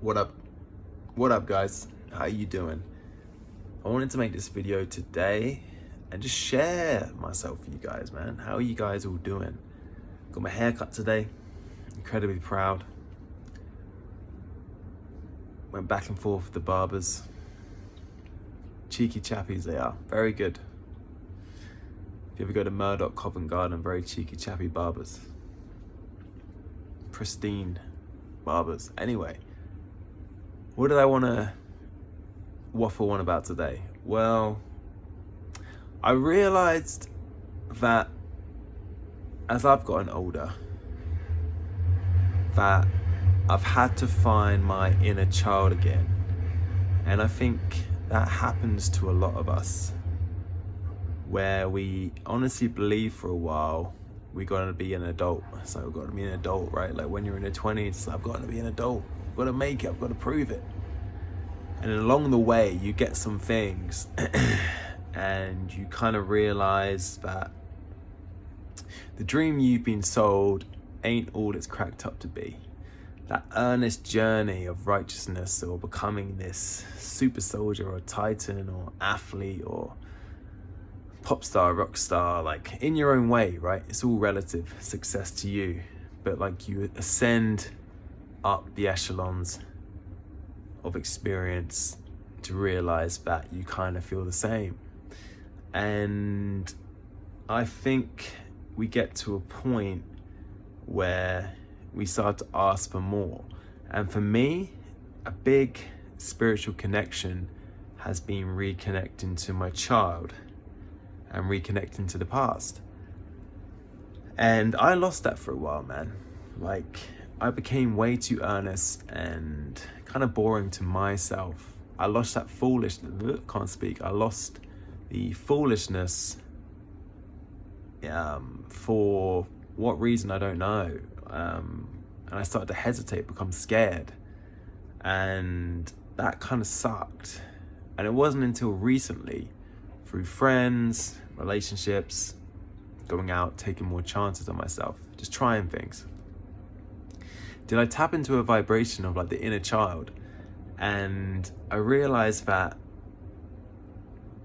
What up? What up, guys? How you doing? I wanted to make this video today and just share myself with you guys, man. How are you guys all doing? Got my hair cut today. Incredibly proud. Went back and forth with the barbers. Cheeky chappies they are. Very good. If you ever go to Murdoch, Covent Garden, very cheeky chappy barbers. Pristine barbers. Anyway, what did I want to waffle on about today? Well, I realized that as I've gotten older, that I've had to find my inner child again. And I think that happens to a lot of us, where we honestly believe for a while we're going to be an adult. So we've got to be an adult, right? Like when you're in your 20s, I've got to be an adult. I've got to make it. I've got to prove it. And along the way, you get some things and you kind of realize that the dream you've been sold ain't all it's cracked up to be. That earnest journey of righteousness or becoming this super soldier or titan or athlete or pop star, rock star, like in your own way, right? It's all relative success to you, but like you ascend up the echelons of experience to realize that you kind of feel the same. And I think we get to a point where we start to ask for more. And for me, a big spiritual connection has been reconnecting to my child and reconnecting to the past. And I lost that for a while, man. Like, I became way too earnest and kind of boring to myself. I lost that I lost the foolishness for what reason, I don't know. And I started to hesitate, become scared. And that kind of sucked. And it wasn't until recently, through friends, relationships, going out, taking more chances on myself, just trying things, did I tap into a vibration of like the inner child. And I realized that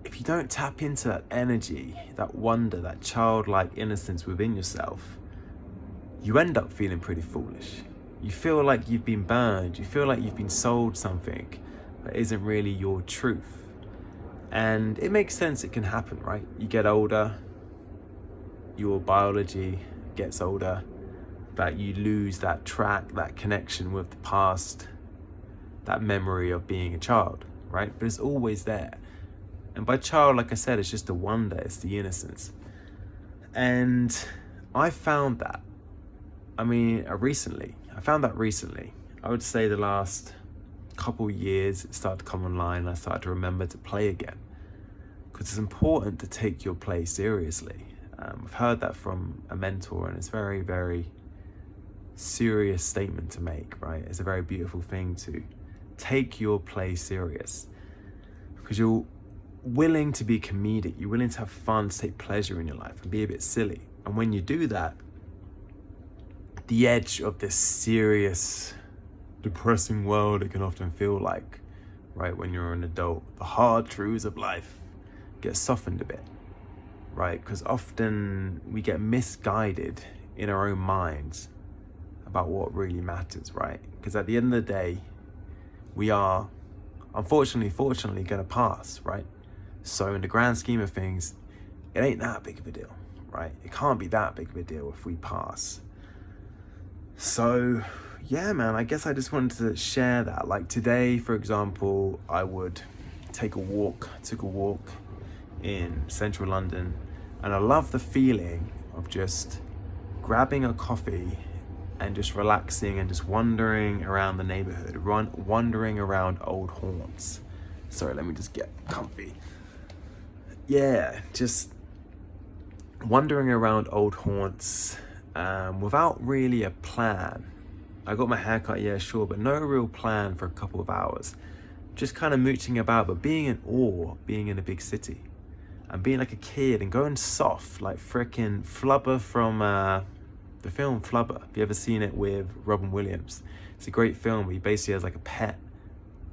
if you don't tap into that energy, that wonder, that childlike innocence within yourself, you end up feeling pretty foolish. You feel like you've been burned. You feel like you've been sold something that isn't really your truth. And it makes sense, it can happen, right? You get older, your biology gets older, that you lose that track, that connection with the past, that memory of being a child, right? But it's always there. And by child, like I said, it's just the wonder, it's the innocence. And I found that, recently. I would say the last couple years, it started to come online. I started to remember to play again, because it's important to take your play seriously. I've heard that from a mentor, and it's very, very serious statement to make, right? It's a very beautiful thing to take your play serious, because you're willing to be comedic, you're willing to have fun, to take pleasure in your life and be a bit silly. And when you do that, the edge of this serious, depressing world it can often feel like, right, when you're an adult, the hard truths of life get softened a bit, right? Because often we get misguided in our own minds about what really matters, right? Because at the end of the day, we are fortunately gonna pass, right? So in the grand scheme of things, it ain't that big of a deal, right? It can't be that big of a deal if we pass. So yeah, man, I guess I just wanted to share that. Like today, for example, I would took a walk in central London, and I love the feeling of just grabbing a coffee and just relaxing and just wandering around the neighborhood, wandering around old haunts. Sorry, let me just get comfy. Yeah, just wandering around old haunts without really a plan. I got my hair cut, yeah, sure, but no real plan for a couple of hours. Just kind of mooching about, but being in awe, being in a big city. And being like a kid and going soft, like frickin' Flubber from the film Flubber. Have you ever seen it with Robin Williams? It's a great film where he basically has like a pet,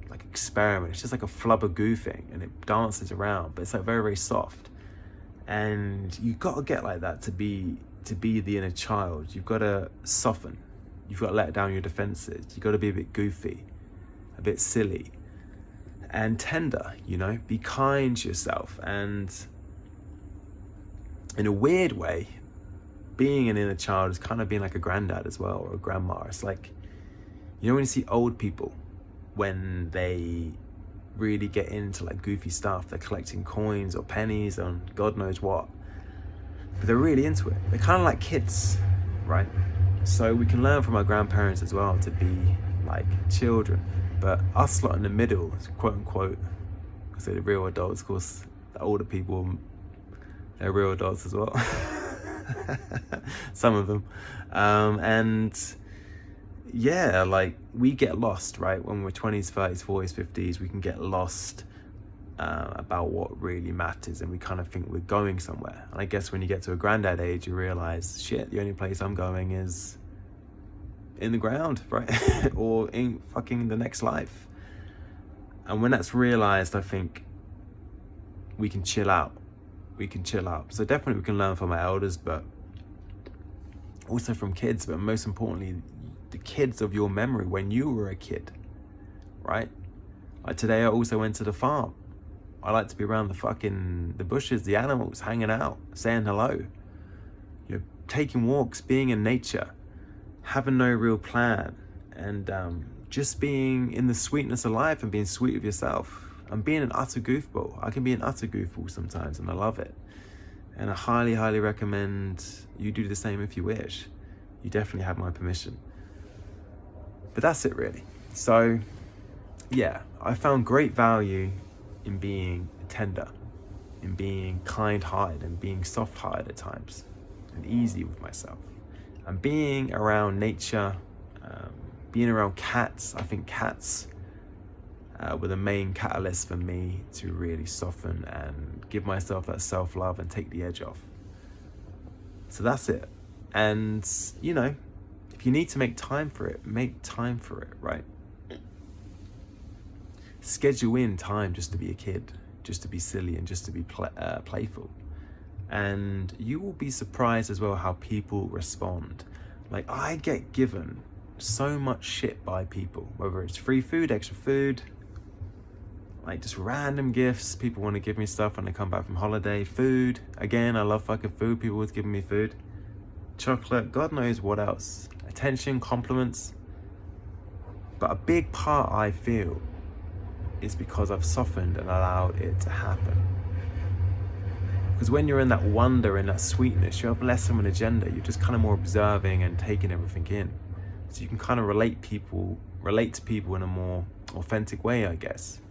like experiment. It's just like a flubber goo thing, and it dances around, but it's like very, very soft. And you got to get like that to be the inner child. You've got to soften. You've got to let down your defenses. You've got to be a bit goofy, a bit silly, and tender, you know? Be kind to yourself. And in a weird way, being an inner child is kind of being like a granddad as well, or a grandma. It's like, you know, when you see old people, when they really get into like goofy stuff, they're collecting coins or pennies and God knows what, but they're really into it. They're kind of like kids, right? So we can learn from our grandparents as well to be like children. But us lot in the middle, quote unquote, I say the real adults, of course, the older people, they're real adults as well. Some of them. And yeah, like we get lost, right? When we're 20s, 30s, 40s, 50s, we can get lost about what really matters, and we kind of think we're going somewhere. And I guess when you get to a granddad age, you realize, shit, the only place I'm going is in the ground, right? Or in fucking the next life. And when that's realized, I think we can chill out. So definitely we can learn from our elders, but also from kids, but most importantly, the kids of your memory when you were a kid, right? Like today I also went to the farm. I like to be around the bushes, the animals, hanging out, saying hello, you know, taking walks, being in nature, having no real plan, and just being in the sweetness of life and being sweet with yourself. And being an utter goofball. I can be an utter goofball sometimes, and I love it. And I highly, highly recommend you do the same if you wish. You definitely have my permission. But that's it really. So yeah, I found great value in being tender, in being kind-hearted, and being soft-hearted at times, and easy with myself. And being around nature, being around cats. I think cats were the main catalyst for me to really soften and give myself that self-love and take the edge off. So that's it. And, you know, if you need to make time for it, make time for it, right? Schedule in time just to be a kid, just to be silly, and just to be playful. And you will be surprised as well how people respond. Like, I get given so much shit by people, whether it's free food, extra food, like just random gifts. People want to give me stuff when they come back from holiday. Food, again, I love fucking food. People always giving me food, chocolate, God knows what else. Attention, compliments. But a big part, I feel, is because I've softened and allowed it to happen. Because when you're in that wonder and that sweetness, you have less of an agenda. You're just kind of more observing and taking everything in. So you can kind of relate to people in a more authentic way, I guess.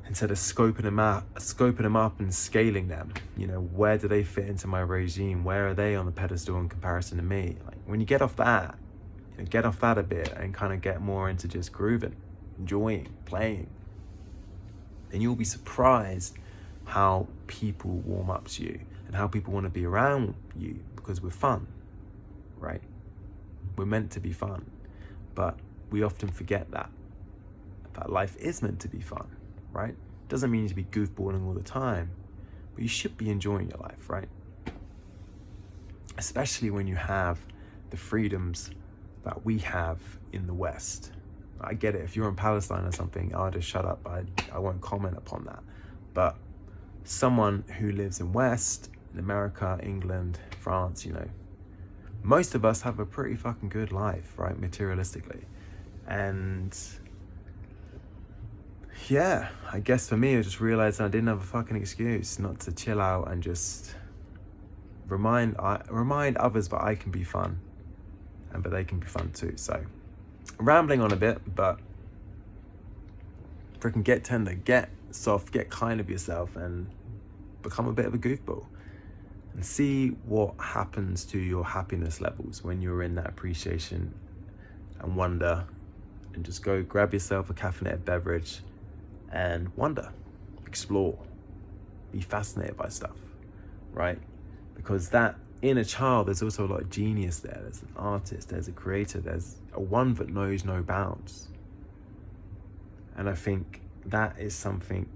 Instead of scoping them up and scaling them. You know, where do they fit into my regime? Where are they on the pedestal in comparison to me? Like, when you get off that, get off that a bit and kind of get more into just grooving, enjoying, playing, then you'll be surprised how people warm up to you and how people want to be around you, because we're fun, right? We're meant to be fun, but we often forget that life is meant to be fun, right? Doesn't mean to be goofballing all the time, but you should be enjoying your life, right? Especially when you have the freedoms that we have in the West. I get it, if you're in Palestine or something, I'll just shut up. I won't comment upon that. But someone who lives in West, in America, England, France, you know, most of us have a pretty fucking good life, right, materialistically. And yeah, I guess for me, I just realized I didn't have a fucking excuse not to chill out and just remind others that I can be fun, and that they can be fun too. So I'm rambling on a bit, but freaking get tender, get soft, get kind of yourself, and become a bit of a goofball, and see what happens to your happiness levels when you're in that appreciation and wonder. And just go grab yourself a caffeinated beverage and wonder, explore, be fascinated by stuff, right? Because that in a child, there's also a lot of genius there. There's an artist, there's a creator, there's a one that knows no bounds. And I think that is something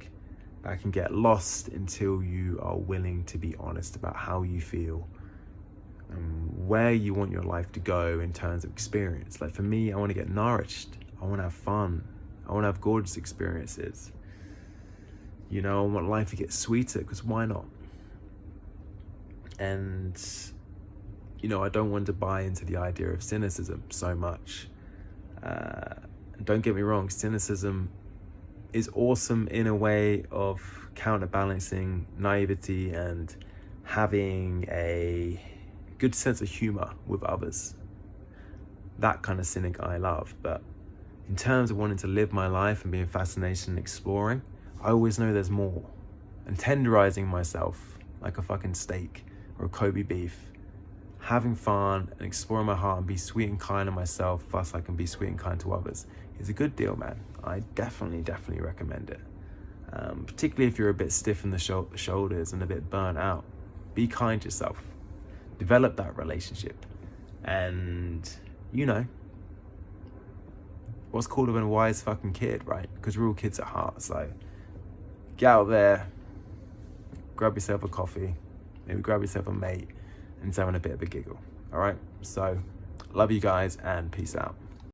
that can get lost until you are willing to be honest about how you feel and where you want your life to go in terms of experience. Like for me, I want to get nourished. I want to have fun. I want to have gorgeous experiences. You know, I want life to get sweeter, because why not? And, you know, I don't want to buy into the idea of cynicism so much. Don't get me wrong, cynicism is awesome in a way of counterbalancing naivety and having a good sense of humor with others. That kind of cynic I love. But in terms of wanting to live my life and being fascinated and exploring, I always know there's more. And tenderizing myself like a fucking steak or a Kobe beef, having fun and exploring my heart and be sweet and kind to myself, thus I can be sweet and kind to others, is a good deal, man. I definitely recommend it. Particularly if you're a bit stiff in the shoulders and a bit burnt out. Be kind to yourself. Develop that relationship. And, you know, what's cooler than a wise fucking kid, right? Because we're all kids at heart. So get out there, grab yourself a coffee, maybe grab yourself a mate, and just having a bit of a giggle. All right? So love you guys and peace out.